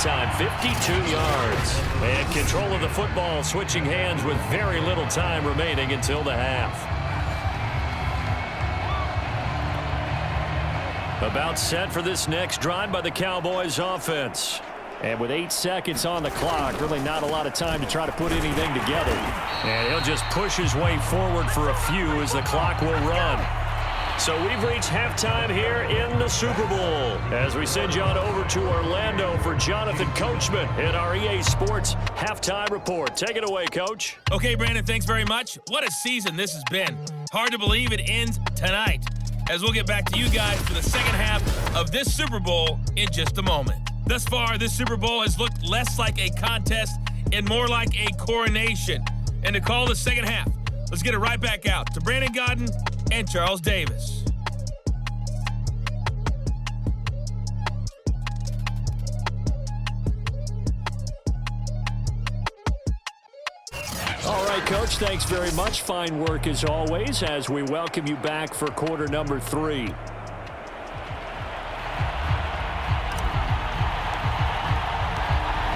halftime, 52 yards. And control of the football switching hands with very little time remaining until the half. About set for this next drive by the Cowboys offense. And with 8 seconds on the clock, really not a lot of time to try to put anything together. And he'll just push his way forward for a few as the clock will run. So we've reached halftime here in the Super Bowl. As we send you on over to Orlando for Jonathan Coachman in our EA Sports Halftime Report. Take it away, Coach. Okay, Brandon, thanks very much. What a season this has been. Hard to believe it ends tonight. As we'll get back to you guys for the second half of this Super Bowl in just a moment. Thus far, this Super Bowl has looked less like a contest and more like a coronation. And to call the second half, let's get it right back out to Brandon Godden and Charles Davis. All right, Coach, thanks very much. Fine work as always as we welcome you back for quarter number 3.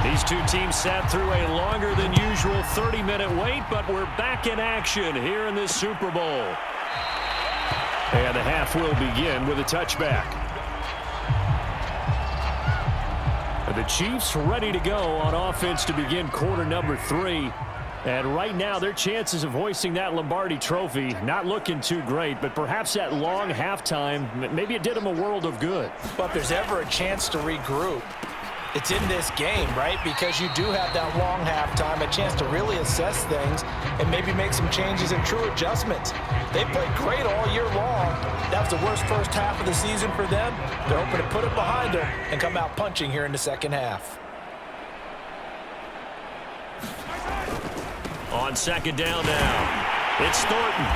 These two teams sat through a longer than usual 30-minute wait, but we're back in action here in this Super Bowl. And the half will begin with a touchback. The Chiefs ready to go on offense to begin quarter number 3. And right now, their chances of hoisting that Lombardi trophy not looking too great, but perhaps that long halftime, maybe it did them a world of good. But if there's ever a chance to regroup, it's in this game, right? Because you do have that long halftime, a chance to really assess things and maybe make some changes and true adjustments. They played great all year long. That was the worst first half of the season for them. They're hoping to put it behind them and come out punching here in the second half. On second down now, it's Thornton.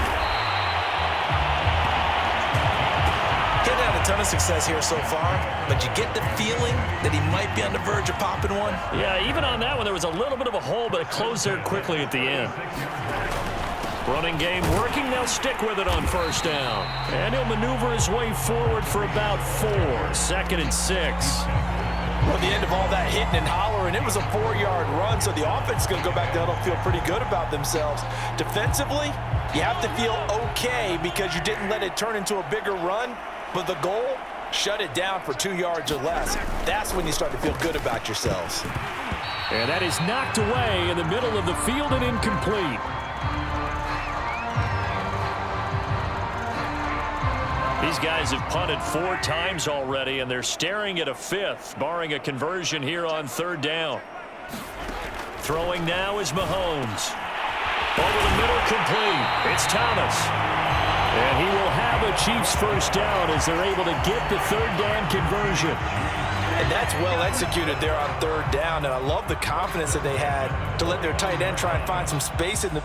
He's had a ton of success here so far, but you get the feeling that he might be on the verge of popping one. Yeah, even on that one, there was a little bit of a hole, but it closed there quickly at the end. Running game working. They'll stick with it on first down. And he'll maneuver his way forward for about 4. 2nd and 6. Well, the end of all that hitting and hollering, it was a 4-yard run, so the offense is going to go back down and feel pretty good about themselves. Defensively, you have to feel okay because you didn't let it turn into a bigger run, but the goal, shut it down for 2 yards or less. That's when you start to feel good about yourselves. And that is knocked away in the middle of the field and incomplete. These guys have punted 4 times already, and they're staring at a 5th, barring a conversion here on 3rd down. Throwing now is Mahomes. Over the middle, complete. It's Thomas. And he will have a Chiefs first down as they're able to get the 3rd down conversion. And that's well executed there on 3rd down, and I love the confidence that they had to let their tight end try and find some space in the...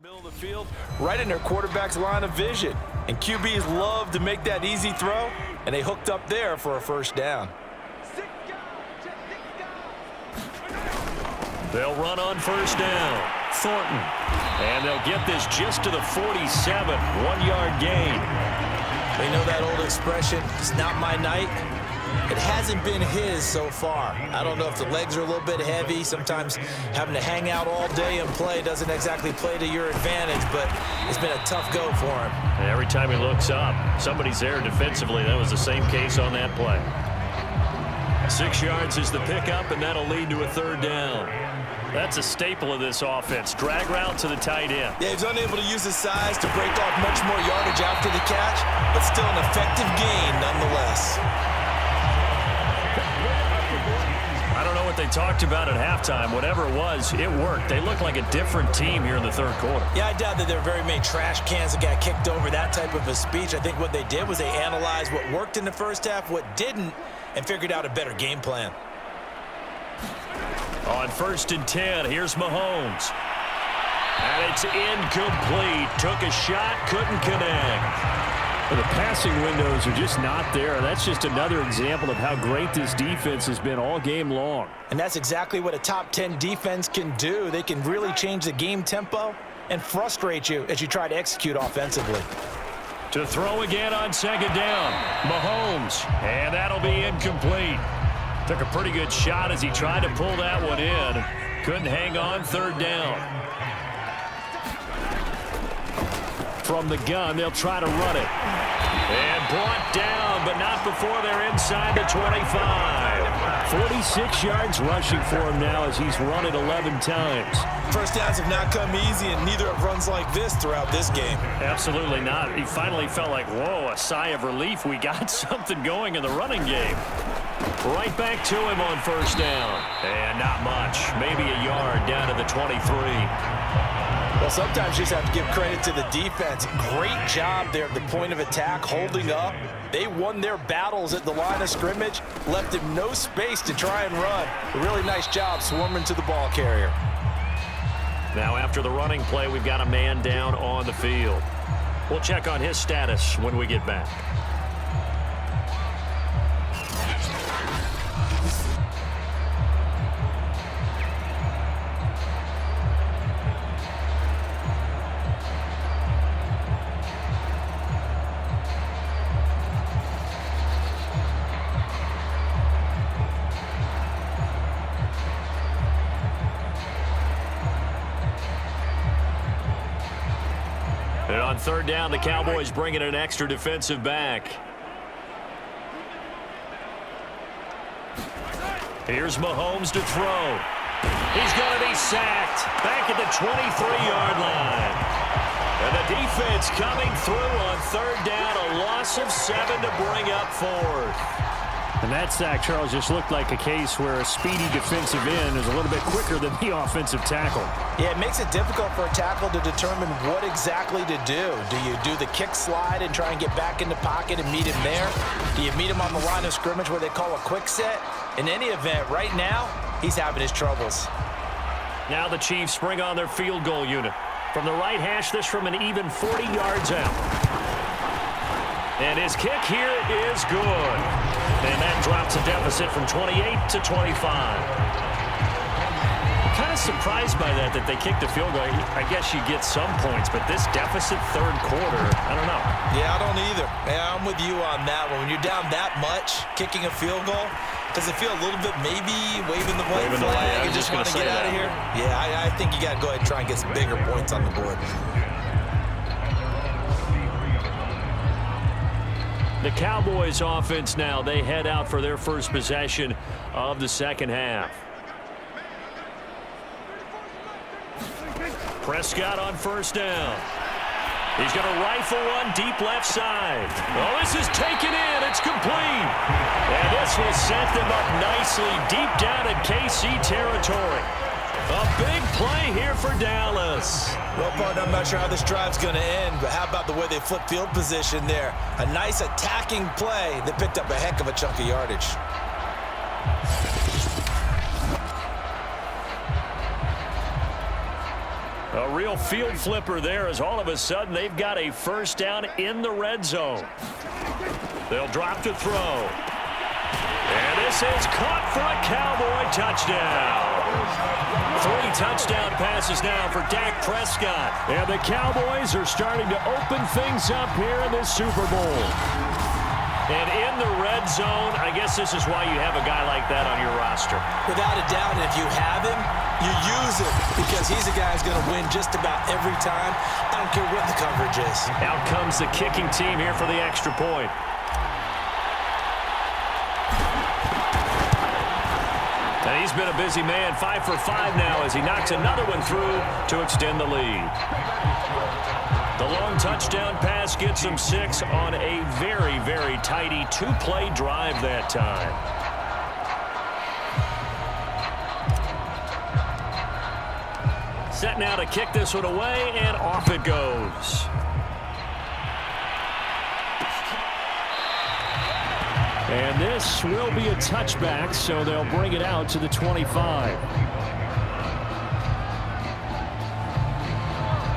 middle of the field, right in their quarterback's line of vision. And QBs love to make that easy throw, and they hooked up there for a first down. They'll run on first down. Thornton. And they'll get this just to the 47. 1-yard gain. They know that old expression, it's not my night. It hasn't been his so far. I don't know if the legs are a little bit heavy. Sometimes having to hang out all day and play doesn't exactly play to your advantage, but it's been a tough go for him. And every time he looks up, somebody's there defensively. That was the same case on that play. 6 yards is the pickup, and that'll lead to a 3rd down. That's a staple of this offense. Drag route to the tight end. Yeah, he's unable to use his size to break off much more yardage after the catch, but still an effective gain nonetheless. I don't know what they talked about at halftime. Whatever it was, it worked. They looked like a different team here in the 3rd quarter. Yeah, I doubt that there were very many trash cans that got kicked over, that type of a speech. I think what they did was they analyzed what worked in the first half, what didn't, and figured out a better game plan. On 1st and 10, here's Mahomes. And it's incomplete. Took a shot, couldn't connect. Well, the passing windows are just not there. That's just another example of how great this defense has been all game long. And that's exactly what a top 10 defense can do. They can really change the game tempo and frustrate you as you try to execute offensively. To throw again on 2nd down, Mahomes. And that'll be incomplete. Took a pretty good shot as he tried to pull that one in. Couldn't hang on 3rd down. From the gun, they'll try to run it. And brought down, but not before they're inside the 25. 46 yards rushing for him now as he's run it 11 times. First downs have not come easy, and neither have runs like this throughout this game. Absolutely not. He finally felt like, whoa, a sigh of relief. We got something going in the running game. Right back to him on 1st down. And not much. Maybe a yard down to the 23. Well, sometimes you just have to give credit to the defense. Great job there at the point of attack, holding up. They won their battles at the line of scrimmage, left him no space to try and run. A really nice job swarming to the ball carrier. Now after the running play, we've got a man down on the field. We'll check on his status when we get back. And on 3rd down, the Cowboys bring in an extra defensive back. Here's Mahomes to throw. He's going to be sacked back at the 23-yard line. And the defense coming through on 3rd down, a loss of 7 to bring up 4th. And that sack, Charles, just looked like a case where a speedy defensive end is a little bit quicker than the offensive tackle. Yeah, it makes it difficult for a tackle to determine what exactly to do. Do you do the kick slide and try and get back in the pocket and meet him there? Do you meet him on the line of scrimmage where they call a quick set? In any event, right now, he's having his troubles. Now the Chiefs bring on their field goal unit. From the right hash, this from an even 40 yards out. And his kick here is good. And that drops a deficit from 28 to 25. I'm kind of surprised by that they kicked the field goal. I guess you get some points, but this deficit 3rd quarter, I don't know. Yeah, I don't either. Yeah, I'm with you on that one. When you're down that much, kicking a field goal, does it feel a little bit maybe waving the white flag and just want to get out of here? Yeah, I think you got to go ahead and try and get some bigger points on the board. The Cowboys offense now, they head out for their first possession of the 2nd half. Prescott on 1st down. He's going to rifle one deep left side. Oh, this is taken in. It's complete. And this will set them up nicely deep down in KC territory. A big play here for Dallas. Well, partner, I'm not sure how this drive's going to end, but how about the way they flip field position there? A nice attacking play that picked up a heck of a chunk of yardage. A real field flipper there as all of a sudden they've got a 1st down in the red zone. They'll drop to throw. And this is caught for a Cowboy touchdown. 3 touchdown passes now for Dak Prescott. And the Cowboys are starting to open things up here in this Super Bowl. And in the red zone, I guess this is why you have a guy like that on your roster. Without a doubt, and if you have him, you use him because he's a guy who's going to win just about every time. I don't care what the coverage is. Out comes the kicking team here for the extra point. And he's been a busy man, 5 for 5 now as he knocks another one through to extend the lead. The long touchdown pass gets him 6 on a very, very tidy 2-play drive that time. Set now to kick this one away, and off it goes. And this will be a touchback, so they'll bring it out to the 25.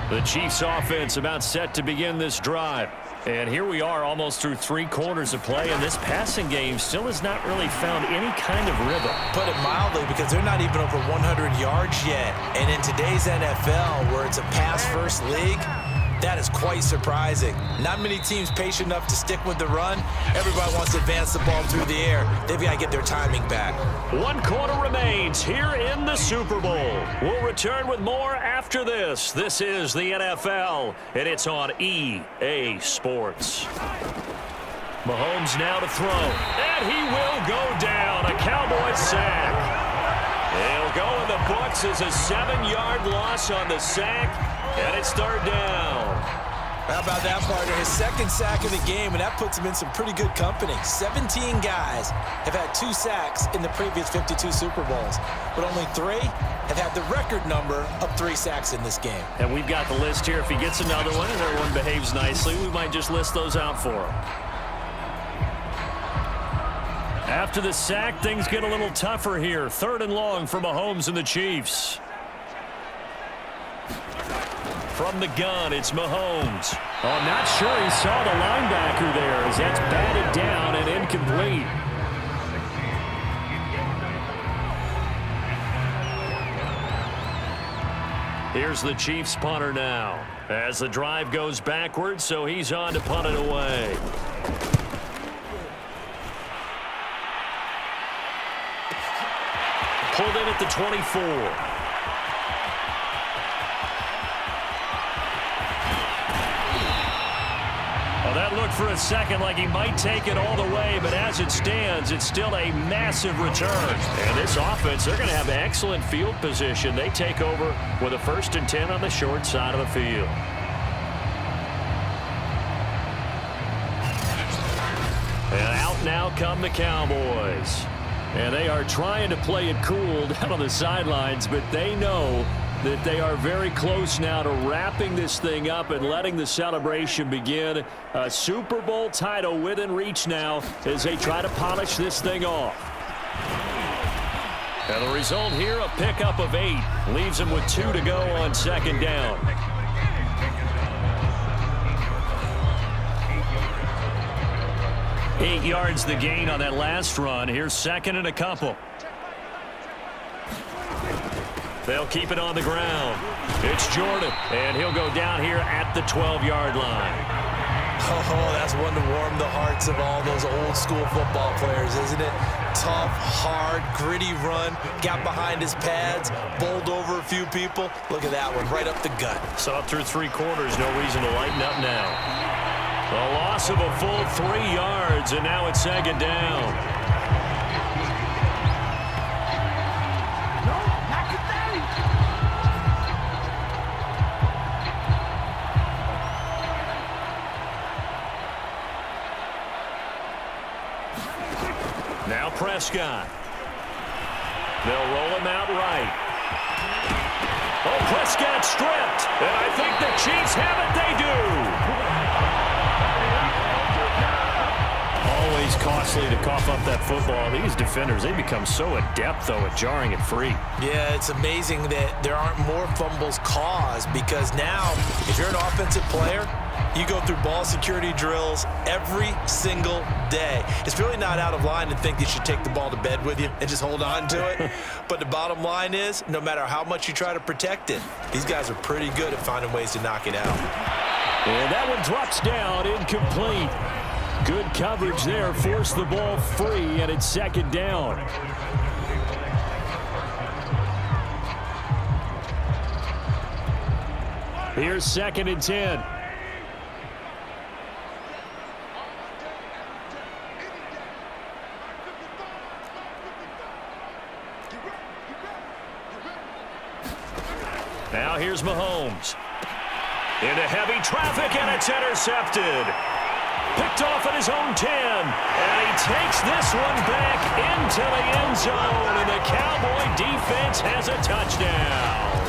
The Chiefs offense about set to begin this drive. And here we are almost through 3 quarters of play, and this passing game still has not really found any kind of rhythm. Put it mildly, because they're not even over 100 yards yet. And in today's NFL, where it's a pass-first league, that is quite surprising. Not many teams patient enough to stick with the run. Everybody wants to advance the ball through the air. They've got to get their timing back. 1 quarter remains here in the Super Bowl. We'll return with more after this. This is the NFL, and it's on EA Sports. Mahomes now to throw, and he will go down. A Cowboys sack. He'll go in the books as a 7-yard loss on the sack, and it's 3rd down. How about that, partner? His 2nd sack of the game, and that puts him in some pretty good company. 17 guys have had 2 sacks in the previous 52 Super Bowls, but only 3 have had the record number of 3 sacks in this game. And we've got the list here. If he gets another one and everyone behaves nicely, we might just list those out for him. After the sack, things get a little tougher here. 3rd and long for Mahomes and the Chiefs. From the gun, it's Mahomes. Oh, I'm not sure he saw the linebacker there as that's batted down and incomplete. Here's the Chiefs punter now as the drive goes backwards, so he's on to punt it away. Pulled in at the 24. That looked for a second like he might take it all the way, but as it stands, it's still a massive return. And this offense, they're going to have excellent field position. They take over with a 1st and 10 on the short side of the field. And out now come the Cowboys. And they are trying to play it cool down on the sidelines, but they know that they are very close now to wrapping this thing up and letting the celebration begin. A Super Bowl title within reach now as they try to polish this thing off. And the result here, a pickup of 8. Leaves them with 2 to go on 2nd down. Eight yards the gain on that last run. Here's 2nd and a couple. They'll keep it on the ground. It's Jordan, and he'll go down here at the 12-yard line. Oh, that's one to warm the hearts of all those old-school football players, isn't it? Tough, hard, gritty run. Got behind his pads, bowled over a few people. Look at that one, right up the gut. Saw it through 3 quarters. No reason to lighten up now. A loss of a full 3 yards, and now it's 2nd down. Now Prescott. They'll roll him out right. Oh, Prescott stripped. And I think the Chiefs have it. They do. Always costly to cough up that football. These defenders, they become so adept, though, at jarring it free. Yeah, it's amazing that there aren't more fumbles caused, because now, if you're an offensive player, you go through ball security drills every single day. It's really not out of line to think you should take the ball to bed with you and just hold on to it. But the bottom line is, no matter how much you try to protect it, these guys are pretty good at finding ways to knock it out. And that one drops down, incomplete. Good coverage there, forced the ball free, and it's 2nd down. Here's 2nd and 10. Now here's Mahomes. Into heavy traffic, and it's intercepted. Picked off at his own 10. And he takes this one back into the end zone. And the Cowboy defense has a touchdown.